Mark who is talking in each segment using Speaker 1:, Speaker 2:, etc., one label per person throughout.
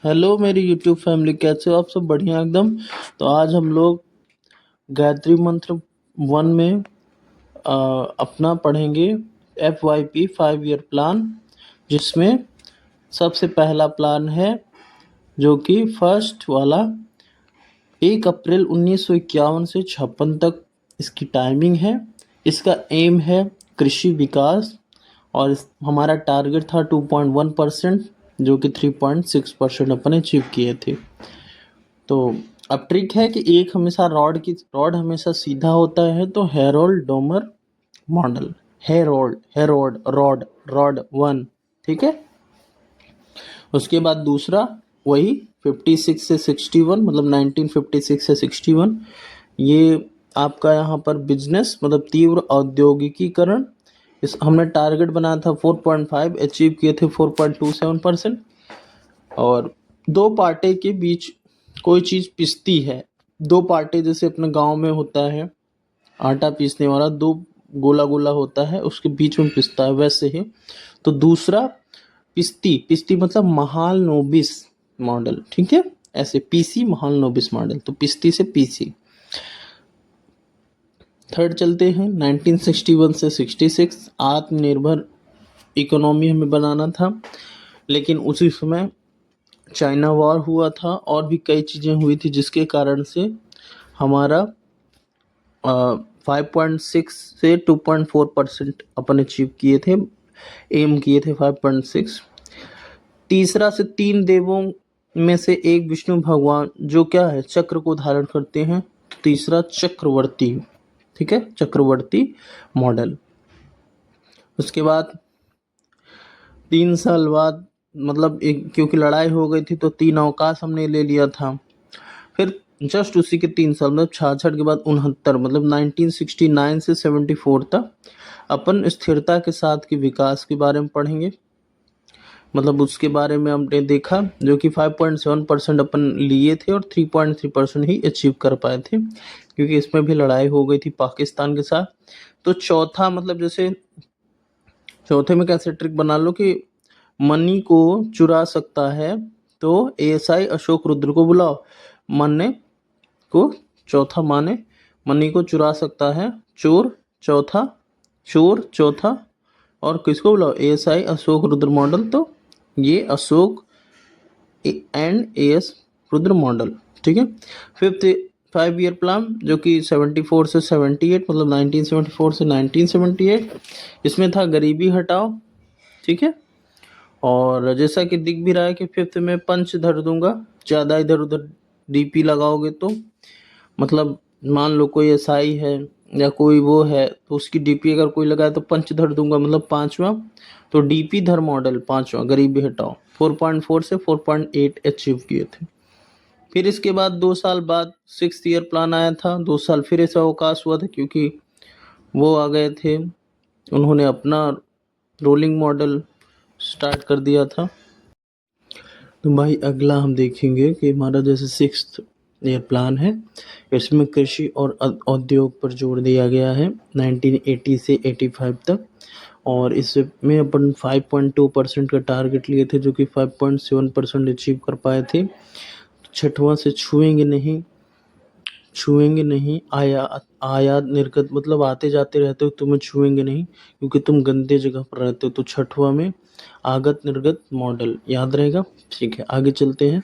Speaker 1: Hello मेरी YouTube family, कैसे हो आप सब? बढ़िया एकदम। तो आज हम लोग गायत्री मंत्र 1 में अपना पढ़ेंगे FYP 5 ईयर प्लान, जिसमें सबसे पहला प्लान है जो कि फर्स्ट वाला 1 अप्रैल 1951 से 56 तक इसकी टाइमिंग है। इसका एम है कृषि विकास और हमारा टारगेट था 2.1%, जो कि 3.6% अपन अचीव किए थे। तो अब ट्रिक है कि रॉड हमेशा सीधा होता है, तो Harold Domar model, Harold rod rod 1, ठीक है। उसके बाद दूसरा वही 56 से 61, मतलब 1956 से 61, ये आपका यहाँ पर बिजनेस मतलब तीव्र औद्योगिकीकरण। इस हमने टारगेट बनाया था 4.5, अचीव किए थे 4.27%। और दो पार्टे के बीच कोई चीज़ पिसती है, दो पार्टे जैसे अपने गांव में होता है आटा पीसने वाला, दो गोला गोला होता है उसके बीच में पिसता है, वैसे ही तो दूसरा पिस्ती पिस्ती मतलब महालनोबिस मॉडल, ठीक है। ऐसे पीसी महालनोबिस मॉडल, तो पिस्ती से पीसी। थर्ड चलते हैं 1961 से 66, आत्मनिर्भर इकोनॉमी हमें बनाना था, लेकिन उसी समय चाइना वॉर हुआ था और भी कई चीज़ें हुई थी जिसके कारण से हमारा 5.6 से 2.4% अपन अचीव किए थे, एम किए थे 5.6। तीसरा से 3 देवों में से एक विष्णु भगवान जो क्या है चक्र को धारण करते हैं, तो तीसरा चक्रवर्ती, ठीक है, चक्रवर्ती मॉडल। उसके बाद 3 साल बाद मतलब एक, क्योंकि लड़ाई हो गई थी तो 3 अवकाश हमने ले लिया था। फिर जस्ट उसी के 3 साल मतलब 66 के बाद 69, मतलब 1969 से 74 तक अपन स्थिरता के साथ की विकास के बारे में पढ़ेंगे। मतलब उसके बारे में हमने देखा जो कि 5.7% अपन लिए थे और 3.3% ही अचीव कर पाए थे, क्योंकि इसमें भी लड़ाई हो गई थी पाकिस्तान के साथ। तो चौथा मतलब जैसे चौथे में कैसे ट्रिक बना लो कि मनी को चुरा सकता है, तो ASI अशोक रुद्र को बुलाओ। मन्ने को चौथा माने मनी को चुरा सकता है, चोर चौथा और किसको बुलाओ? ASI Ashok Rudra model. तो ये Ashok and AS Rudra model, ठीक है। फिफ्थ 5 ईयर प्लान जो कि 74 से 78, मतलब 1974 से 1978, इसमें था गरीबी हटाओ, ठीक है। और जैसा कि दिख भी रहा है कि फिफ्थ में पंच धर दूंगा, ज़्यादा इधर उधर DP लगाओगे तो मतलब मान लो कोई SI है या कोई वो है तो उसकी DP अगर कोई लगाए तो पंच धर दूंगा, मतलब 5वां। तो DP धर मॉडल 5वां गरीबी हटाओ 4.4 से 4.8 अचीव किए थे। फिर इसके बाद 2 साल बाद 6 ईयर प्लान आया था, 2 साल फिर ऐसा अवकाश हुआ था क्योंकि वो आ गए थे, उन्होंने अपना रोलिंग मॉडल स्टार्ट कर दिया था। तो भाई अगला हम देखेंगे कि हमारा जैसे 6th ईयर प्लान है, इसमें कृषि और उद्योग पर जोर दिया गया है 1980 से 85 तक। और इसमें अपन 5.2% का टारगेट लिए थे जो कि 5.7% अचीव कर पाए थे। छठवां से छुएंगे नहीं आयात निर्गत, मतलब आते जाते रहते हो, तुम्हें छुएंगे नहीं क्योंकि तुम गंदे जगह पर रहते हो। तो छठवां में आगत निर्गत मॉडल याद रहेगा, ठीक है। आगे चलते हैं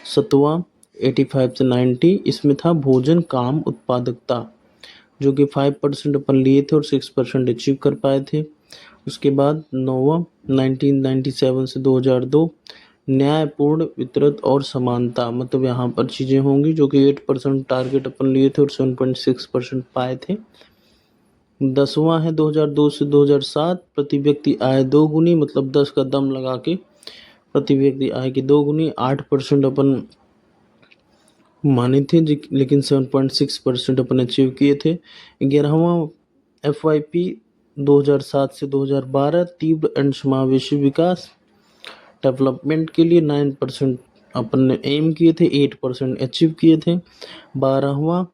Speaker 1: 7वां 85 से 90, इसमें था भोजन काम उत्पादकता, जो कि 5% अपन लिए थे और 6% अचीव कर पाए थे। उसके बाद 9वां 1997 से 2002, न्यायपूर्ण वितरण और समानता, मतलब यहाँ पर चीज़ें होंगी जो कि 8% टारगेट अपन लिए थे और 7.6% पाए थे। 10वां है 2002 से 2007, प्रति व्यक्ति आय दोगुनी, मतलब 10 का दम लगा के प्रति व्यक्ति आय की दोगुनी, 8% अपन माने थे लेकिन 7.6% अपन अचीव किए थे। 11वां FYP 2007 से 2012, तीव्र एंड समावेशी विकास डेवलपमेंट के लिए 9% अपन ने एम किए थे, 8% अचीव किए थे। 12वां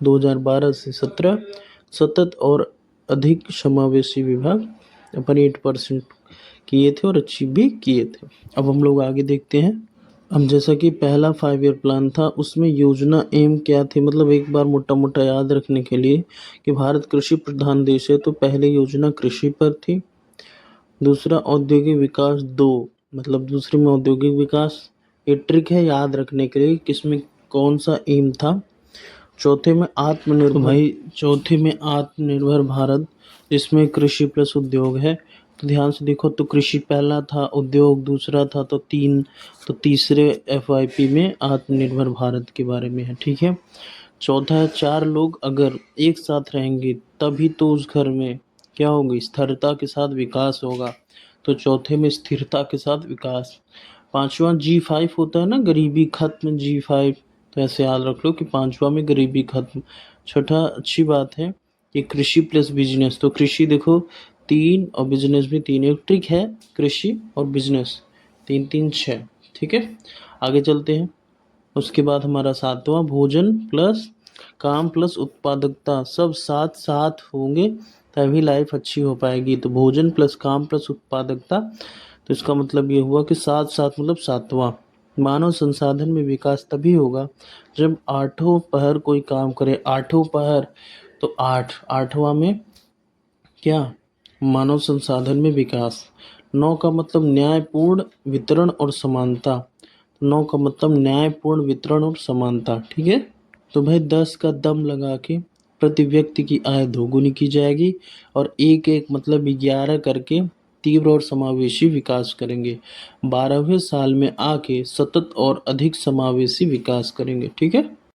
Speaker 1: 2012 से 17, सतत और अधिक समावेशी विभाग अपन 8% किए थे और अचीव भी किए थे। अब हम लोग आगे देखते हैं अब जैसा कि पहला 5 ईयर प्लान था, उसमें योजना एम क्या थी, मतलब एक बार मोटा मोटा याद रखने के लिए कि भारत कृषि प्रधान देश है, तो पहले योजना कृषि पर थी। दूसरा औद्योगिक विकास 2, मतलब दूसरे में औद्योगिक विकास। ये ट्रिक है याद रखने के लिए किसमें कौन सा एम था। चौथे में आत्मनिर्भर, तो भाई चौथे में आत्मनिर्भर भारत, जिसमें कृषि प्लस उद्योग है। तो ध्यान से देखो, तो कृषि पहला था, उद्योग दूसरा था, तो तीन, तो तीसरे एफवाईपी में आत्मनिर्भर भारत के बारे में है। ठीक है। चौथा है 4 लोग अगर एक साथ रहेंगे तभी तो उस घर में क्या होगी, स्थिरता के साथ विकास होगा। तो चौथे में स्थिरता के साथ विकास। पांचवा G5 होता है ना, गरीबी खत्म G5, तो ऐसे याद रख लो कि पांचवा में गरीबी खत्म। छठा अच्छी बात है कि कृषि प्लस बिजनेस, तो कृषि देखो 3 और बिजनेस भी 3, एक ट्रिक है कृषि और बिजनेस, 3 3 6। ठीक है, आगे चलते हैं। उसके बाद हमारा सातवां भोजन प्लस काम प्लस उत्पादकता, सब साथ साथ होंगे तभी लाइफ अच्छी हो पाएगी। तो भोजन प्लस काम प्लस उत्पादकता, तो इसका मतलब ये हुआ कि साथ साथ मतलब सातवां। मानव संसाधन में विकास तभी होगा जब आठों पहर कोई काम करे, आठों पहर, तो आठवां में क्या, मानव संसाधन में विकास। 9 का मतलब न्यायपूर्ण वितरण और समानता, 9 का मतलब न्यायपूर्ण वितरण और समानता। ठीक है। तो भाई 10 का दम लगा के प्रति व्यक्ति की आय दोगुनी की जाएगी, और एक एक मतलब 11 करके तीव्र और समावेशी विकास करेंगे। 12वें साल में आके सतत और अधिक समावेशी विकास करेंगे। ठीक है।